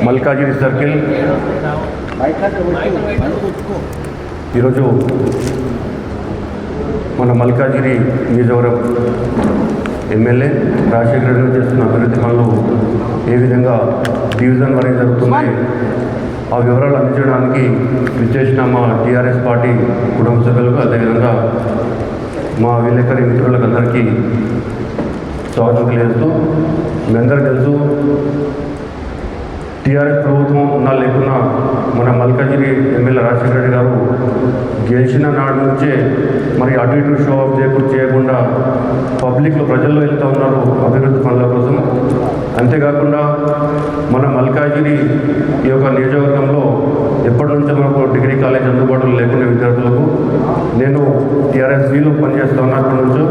Malkajgiri circle ఈరోజు మన మల్కాజిగిరి నియోజకవర్గం ఎమ్మెల్యే రాజశేఖర రెడ్డి గారు చేస్తున్న అభివృద్ధి పనులు ఏ విధంగా డివిజన్ వరకు జరుగుతున్నాయి ఆ వివరాలు అందించడానికి విచ్చేసిన మా టీఆర్ఎస్ పార్టీ కుటుంబ సభ్యులకు అదేవిధంగా మా విలేకరి మిత్రులకు అందరికీ స్వాగతం తెలియజేస్తూ మీ అందరికీ తెలుసు టీఆర్ఎస్ ప్రభుత్వం ఉన్నా లేకున్నా మన మల్కాజిగిరి ఎమ్మెల్యే రాజశేఖర రెడ్డి గారు గెలిచిన నాడు నుంచే మరి అటు ఇటు షో ఆఫ్ చేయకుండా పబ్లిక్లో ప్రజల్లో వెళ్తూ ఉన్నారు అభివృద్ధి పనుల కోసం. అంతేకాకుండా మన మల్కాజిగిరి ఈ యొక్క నియోజకవర్గంలో ఎప్పటి నుంచో మనకు డిగ్రీ కాలేజ్ అందుబాటులో లేకుండా విద్యార్థులకు నేను టీఆర్ఎస్లో పనిచేస్తూ ఉన్నా అక్కడి నుంచో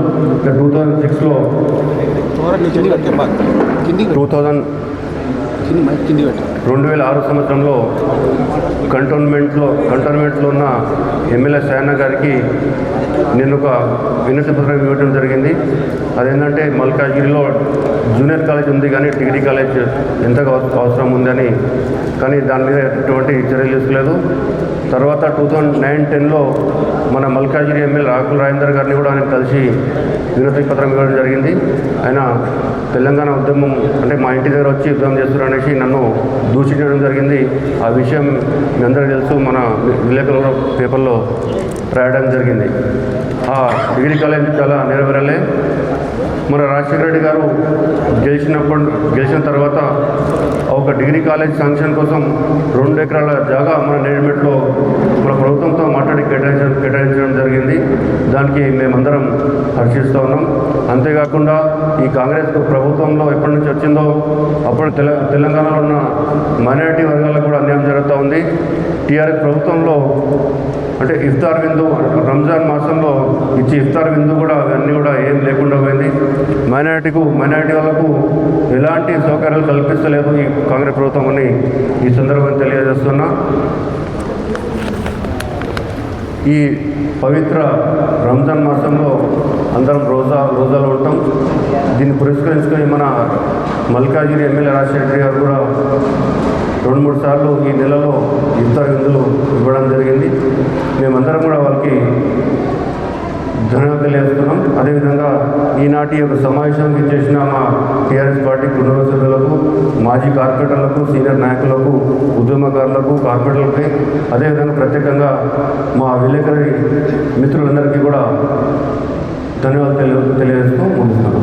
2006లో 2006 సంవత్సరంలో కంటోన్మెంట్లో ఉన్న ఎమ్మెల్యే శాయన్న గారికి నేను ఒక వినతి పత్రం ఇవ్వడం జరిగింది. అదేంటంటే మల్కాజిగిరిలో జూనియర్ కాలేజ్ ఉంది కానీ డిగ్రీ కాలేజ్ ఎంతగా అవసరం ఉందని, కానీ దాని మీద ఎటువంటి చర్యలు తీసుకోలేదు. తర్వాత 2009-10లో మన మల్కాజిగిరి ఎమ్మెల్యే రాకుల రాజేందర్ గారిని కూడా ఆయన కలిసి వినతి పత్రం ఇవ్వడం జరిగింది. ఆయన తెలంగాణ ఉద్యమం అంటే మా ఇంటి దగ్గర వచ్చి ఉద్యమం చేస్తున్నారు అనేసి నన్ను దూషించడం జరిగింది. ఆ విషయం మీ అందరికీ తెలుసు, మన విలేకరుల పేపర్లో రాయడం జరిగింది. ఆ డిగ్రీ కాలేజ్ చాలా నెరవేరలే. మన రాజశేఖర రెడ్డి గారు గెలిచిన తర్వాత ఒక డిగ్రీ కాలేజ్ శాంక్షన్ కోసం 2 ఎకరాల జాగా మన నేర్మెంట్లో మన ప్రభుత్వంతో మాట్లాడి కేటాయించడం జరిగింది. దానికి మేమందరం హర్షిస్తూ ఉన్నాం. అంతేకాకుండా ఈ కాంగ్రెస్ ప్రభుత్వంలో ఎప్పటి నుంచి వచ్చిందో అప్పుడు తెలంగాణలో ఉన్న మైనారిటీ వర్గాలకు కూడా అన్యాయం జరుగుతూ ఉంది. టీఆర్ఎస్ ప్రభుత్వంలో అంటే ఇఫ్తార్ విందు రంజాన్ మాసంలో ఇచ్చి ఇఫ్తార్ విందు కూడా అవన్నీ కూడా ఏం లేకుండా పోయింది. మైనారిటీ వాళ్ళకు ఎలాంటి సౌకర్యాలు కల్పిస్తలేదు ఈ కాంగ్రెస్ ప్రభుత్వం అని ఈ సందర్భంగా తెలియజేస్తున్నా. ఈ పవిత్ర రంజాన్ మాసంలో అందరం రోజాలు ఉంటాం. దీన్ని పురస్కరించుకొని మన మల్కాజిగిరి ఎమ్మెల్యే రాజశేఖర గారు కూడా 2-3 సార్లు ఈ నెలలో ఇఫ్తార్ విందులు ఇవ్వడం జరిగింది. మేమందరం కూడా వాళ్ళకి ధన్యవాదాలు తెలియజేస్తున్నాం. అదేవిధంగా ఈనాటి యొక్క సమావేశానికి చేసిన మా టీఆర్ఎస్ పార్టీ కుటుంబ సభ్యులకు, మాజీ కార్పొరేటర్లకు, సీనియర్ నాయకులకు, ఉద్యమకారులకు, కార్పొరేటర్లకి, అదేవిధంగా ప్రత్యేకంగా మా విలేకరి మిత్రులందరికీ కూడా ధన్యవాదాలు తెలియజేస్తూ ముగిస్తున్నాను.